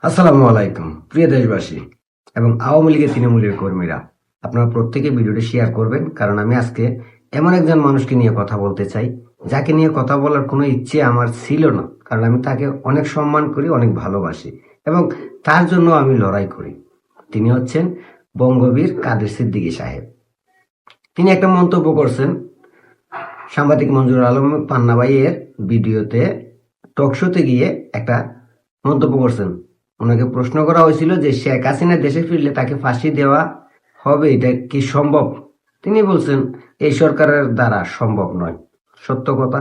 আসসালামু আলাইকুম প্রিয় দেশবাসী এবং আওয়ামী লীগের তৃণমূলের কর্মীরা, আপনারা প্রত্যেকে ভিডিওটি শেয়ার করবেন, কারণ আমি আজকে এমন একজন মানুষকে নিয়ে কথা বলতে চাই যাকে নিয়ে কথা বলার কোনো ইচ্ছে আমার ছিল না, কারণ আমি তাকে অনেক সম্মান করি, অনেক ভালোবাসি এবং তার জন্য আমি লড়াই করি। তিনি হচ্ছেন বঙ্গবীর কাদের সিদ্দিকী সাহেব। তিনি একটা মন্তব্য করছেন সাংবাদিক মঞ্জুর আলম পান্না ভাইয়ের ভিডিওতে, টকশোতে গিয়ে একটা মন্তব্য করছেন। ওনাকে প্রশ্ন করা হয়েছিল যে শেখ হাসিনা দেশে ফিরলে তাকে ফাঁসি দেওয়া হবে, এটা কি সম্ভব? তিনি বলছেন এই সরকারের দ্বারা সম্ভব নয়। সত্য কথা,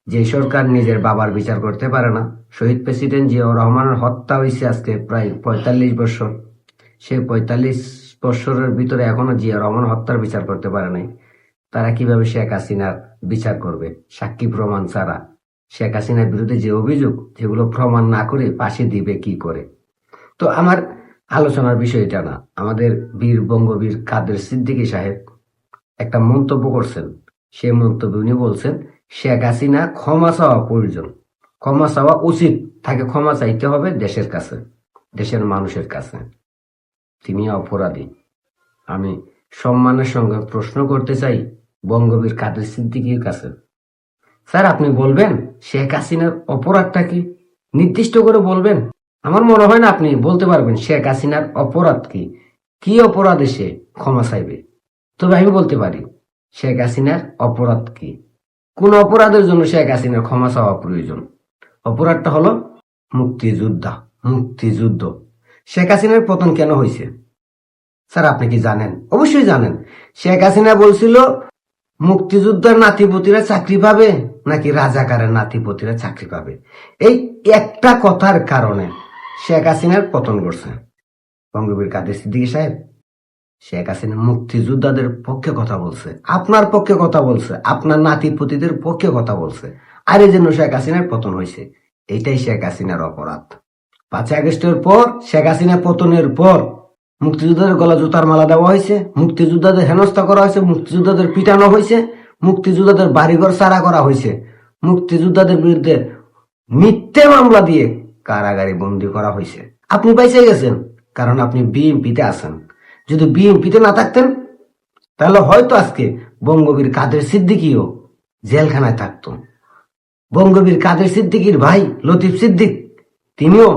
যে সরকার নিজের বাবার বিচার করতে পারে না। শহীদ প্রেসিডেন্ট জিয়াউর রহমানের হত্যা হয়েছে আজকে প্রায় ৪৫ বছর। সে ৪৫ বছরের ভিতরে এখনো জিয়াউর রহমান হত্যার বিচার করতে পারে নাই। তারা কিভাবে শেখ হাসিনার বিচার করবে সাক্ষী প্রমাণ ছাড়া? শেখ হাসিনার বিরুদ্ধে যে অভিযোগ, যেগুলো প্রমাণ না করে ফাঁসি দিবে কি করে? তো আমার আলোচনার বিষয় এটা না। আমাদের বীর বঙ্গবীর কাদের সিদ্দিকী সাহেব একটা মন্তব্য করছেন। সেই মন্তব্য উনি বলছেন শেখ হাসিনা ক্ষমা চাওয়া প্রয়োজন, ক্ষমা চাওয়া উচিত, তাকে ক্ষমা চাইতে হবে দেশের কাছে, দেশের মানুষের কাছে। তিনি অপরাধী। আমি সম্মানের সঙ্গে প্রশ্ন করতে চাই বঙ্গবীর কাদের সিদ্দিকীর কাছে, স্যার আপনি বলবেন শেখ হাসিনার অপরাধটা কি? নির্দিষ্ট করে বলবেন। আমার মনে হয় না আপনি বলতে পারবেন শেখ হাসিনার অপরাধ কি, কি অপরাধে সে ক্ষমা চাইবে। তবে আমি বলতে পারি শেখ হাসিনার অপরাধ কি, কোন অপরাধের জন্য শেখ হাসিনার ক্ষমা চাওয়া প্রয়োজন। অপরাধটা হলো মুক্তিযোদ্ধা, মুক্তিযুদ্ধ। শেখ হাসিনার পতন কেন হয়েছে স্যার আপনি কি জানেন? অবশ্যই জানেন। শেখ হাসিনা বলছিল মুক্তিযোদ্ধার নাতিপতিরা চাকরি পাবে নাকি রাজাকারের নাতিপতিরা চাকরি পাবে। এই একটা কথার কারণে শেখ হাসিনার পতন করছে বঙ্গবীর কাদের সিদ্দিকী সাহেব। শেখ হাসিনা মুক্তিযোদ্ধাদের পক্ষে কথা বলছে, আপনার পক্ষে কথা বলছে, আপনার নাতিপতিদের পক্ষে কথা বলছে, আর এই জন্য শেখ হাসিনার পতন হয়েছে। এইটাই শেখ হাসিনার অপরাধ। ৫ আগস্টের পর, শেখ হাসিনা পতনের পর মুক্তিযোদ্ধাদের গলা জুতার মালা দেওয়া হয়েছে, মুক্তিযোদ্ধাদের হেনস্থা করা হয়েছে, মুক্তিযোদ্ধাদের পিটানো হয়েছে, মুক্তিযোদ্ধাদের বাড়িঘর ছাড়া করা হয়েছে, মুক্তিযোদ্ধাদের বিরুদ্ধে মিথ্যে মামলা দিয়ে কারাগারে বন্দী করা হয়েছে। আপনি পাইছে গেছেন কারণ আপনি বিএনপিতে আছেন। যদি বিএনপিতে না থাকতেন তাহলে হয়তো আজকে বঙ্গবীর কাদের সিদ্দিকীও জেলখানায় থাকত। বঙ্গবীর কাদের সিদ্দিকীর ভাই লতিফ সিদ্দিক তিনিও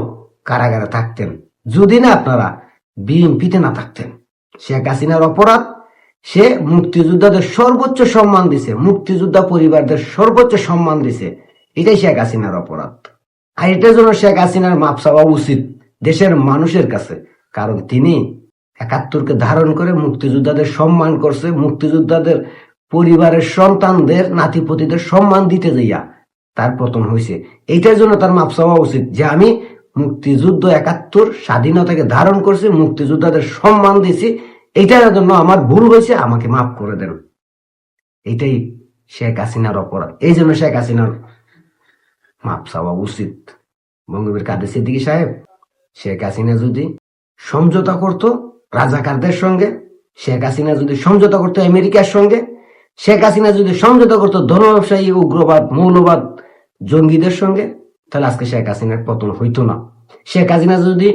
কারাগারে থাকতেন, যদি না আপনারা বিএনপিতে না থাকতেন। শেখ হাসিনার অপরাধ, সে মুক্তিযোদ্ধাদের সর্বোচ্চ সম্মান দিছে, মুক্তিযোদ্ধা পরিবারদের সর্বোচ্চ সম্মান দিছে। এটাই শেখ হাসিনার অপরাধ। আর এটার জন্য শেখ হাসিনার মাপ চাওয়া উচিত দেশের মানুষের কাছে, কারণ তিনি ৭১কে ধারণ করে মুক্তিযোদ্ধাদের সম্মান করছে, মুক্তিযোদ্ধাদের পরিবারের সন্তানদের নাতিপতিদের সম্মান দিতে যাইয়া তার পতন হয়েছে। এইটার জন্য তার মাপ চাওয়া উচিত যে আমি মুক্তিযুদ্ধ ৭১ স্বাধীনতাকে ধারণ করছি, মুক্তিযোদ্ধাদের সম্মান দিছি, এইটার জন্য আমার ভুল হয়েছে, আমাকে মাফ করে দেন। এটাই শেখ হাসিনার অপরাধ। এই জন্য শেখ হাসিনার মাপ চাওয়া উচিত। বঙ্গবীর কাদের সিদ্দিকী সাহেব, শেখ হাসিনা যদি সমঝোতা করত রাজাকারদের সঙ্গে, শেখ হাসিনা যদি সমঝোতা করতো আমেরিকার সঙ্গে, শেখ হাসিনা যদি সমঝোতা করতো ধন ব্যবসায়ী, উগ্রবাদ, মৌলবাদ, জঙ্গিদের সঙ্গে, তাহলে আজকে শেখ হাসিনার পতন হইতো না। শেখ হাসিনা যদি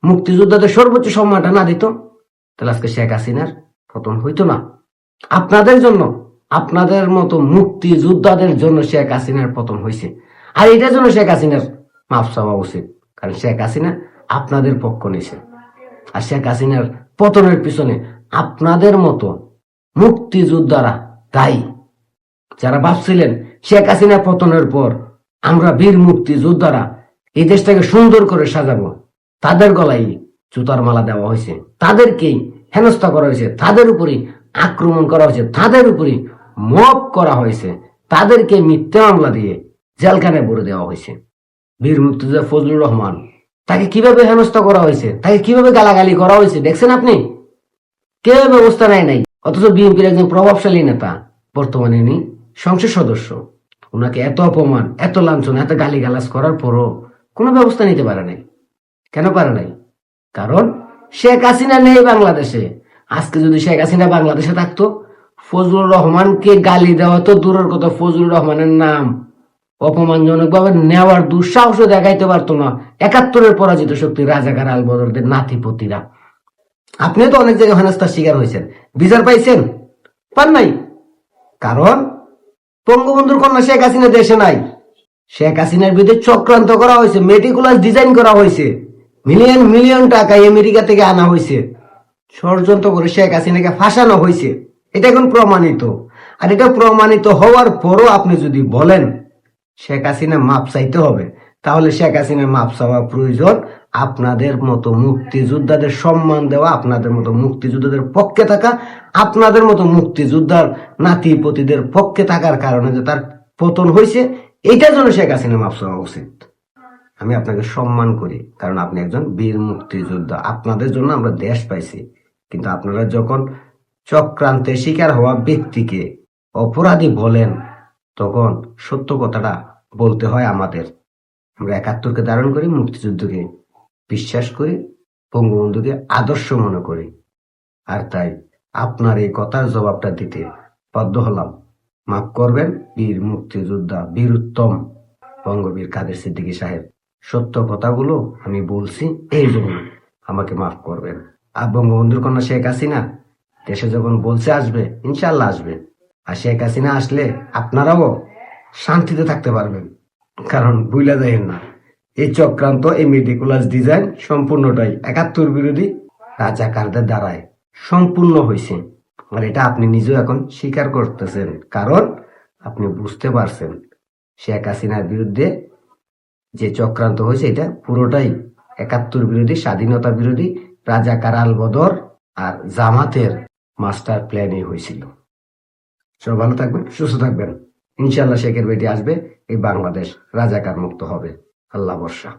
মুক্তিযোদ্ধাদের সর্বোচ্চ সম্মানটা না দিত তাহলে আজকে শেখ হাসিনার পতন হইতো না। আপনাদের জন্য, আপনাদের মতো মুক্তিযোদ্ধাদের জন্য শেখ হাসিনার পতন হয়েছে। আর এটার জন্য শেখ হাসিনার মাফ চাওয়া উচিত, কারণ শেখ হাসিনা আপনাদের পক্ষ নিয়েছে। আর শেখ হাসিনার পতনের পিছনে আপনাদের মতো মুক্তিযোদ্ধারা দায়ী, যারা ভাবছিলেন শেখ হাসিনা পতনের পর আমরা বীর মুক্তিযোদ্ধারা এই দেশটাকে সুন্দর করে সাজাবো, তাদের গলায় জুতার মালা দেওয়া হয়েছে, তাদেরকেই হেনস্থা করা হয়েছে, তাদের উপরই আক্রমণ করা হয়েছে, তাদের উপরই মব করা হয়েছে, তাদেরকে মিথ্যা মামলা দিয়ে জেলখানায় ভরে দেওয়া হয়েছে। বীর মুক্তিযোদ্ধা ফজলুর রহমান, তাকে কিভাবে হেনস্থা করা হয়েছে, তাকে কিভাবে গালাগালি করা হয়েছে দেখছেন আপনি? কেউ ব্যবস্থা নেয় নাই। অথচ বিএনপির একজন প্রভাবশালী নেতা, বর্তমানে ইনি সংসদ সদস্য, ওনাকে এত অপমান, এত লাঞ্ছনা, এত গালিগালাজ করার পরও কোনো ব্যবস্থা নিতে পারে নাই। কেন পারে নাই? কারণ শেখ হাসিনা নেই বাংলাদেশে। আজকে যদি শেখ হাসিনা বাংলাদেশে থাকতো, ফজলুর রহমানকে গালি দেওয়া তো দূরের কথা, ফজলুর রহমানের নাম অপমানজনক ভাবে নেওয়ার দুঃসাহসও দেখাইতে পারতো না 71-এর পরাজিত শক্তি রাজাকার আল বদরদের নাতিপতিরা। আপনিও তো অনেক জায়গায় হেনস্থার শিকার হয়েছেন, বিচার পাইছেন? পান নাই। কারণ বঙ্গবন্ধুর কন্যা শেখ হাসিনা দেশে নাই। শেখ হাসিনার বিরুদ্ধে চক্রান্ত করা হয়েছে, মেটিকুলাস ডিজাইন করা হয়েছে, মিলিয়ন মিলিয়ন টাকা আমেরিকা থেকে আনা হয়েছে, ষড়যন্ত্র করে শেখ হাসিনাকে ফাঁসানো হয়েছে। এটা এখন প্রমাণিত। আর এটা প্রমাণিত হওয়ার পরও আপনি যদি বলেন শেখ হাসিনা মাপ চাইতে হবে, তাহলে শেখ হাসিনা মাপ চাওয়া প্রয়োজন আপনাদের মতো মুক্তিযোদ্ধাদের সম্মান দেওয়া, আপনাদের মতো মুক্তিযোদ্ধাদের পক্ষে থাকা, আপনাদের মতো মুক্তিযোদ্ধার নাতিপতিদের পক্ষে থাকার কারণে যে তার পতন হয়েছে, এইটার জন্য শেখ হাসিনা মাপ চাওয়া উচিত। আমি আপনাকে সম্মান করি, কারণ আপনি একজন বীর মুক্তিযোদ্ধা। আপনাদের জন্য আমরা দেশ পাইছি। কিন্তু আপনারা যখন চক্রান্তের শিকার হওয়া ব্যক্তিকে অপরাধী বলেন, তখন সত্য কথাটা বলতে হয় আমাদের। আমরা 71-কে ধারণ করি, মুক্তিযুদ্ধকে বিশ্বাস করি, বঙ্গবন্ধুকে আদর্শ মনে করি। আর তাই আপনার এই কথার জবাবটা দিতে বাধ্য হলাম। মাফ করবেন বীর মুক্তিযোদ্ধা, বীর উত্তম বঙ্গবীর কাদের সিদ্দিকী সাহেব। সত্য কথাগুলো আমি বলছি, এই জন্য আমাকে মাফ করবেন। আর বঙ্গবন্ধুর কন্যা শেখ হাসিনা দেশে যখন বলছে আসবে, ইনশাল্লাহ আসবে। আর শেখ হাসিনা আসলে আপনারাও শান্তিতে থাকতে পারবেন। কারণ ভুলে যাইেন না, এই চক্রান্ত, এই মেটিকুলাস ডিজাইন সম্পূর্ণটাই 71 বিরোধী রাজাকারদের দ্বারাই সম্পূর্ণ হয়েছে। আর এটা আপনি নিজেও এখন স্বীকার করতেছেন, কারণ আপনি বুঝতে পারছেন শেখ হাসিনার বিরুদ্ধে যে চক্রান্ত হয়েছে এটা পুরোটাই 71 বিরোধী, স্বাধীনতা বিরোধী রাজাকার আল বদর আর জামাতের মাস্টার প্ল্যানই হয়েছিল। সব ভালো থাকবেন, সুস্থ থাকবেন। ইনশাল্লাহ শেখের বেটি আসবে, এই বাংলাদেশ রাজাকার মুক্ত হবে। আল্লাহ ভরসা।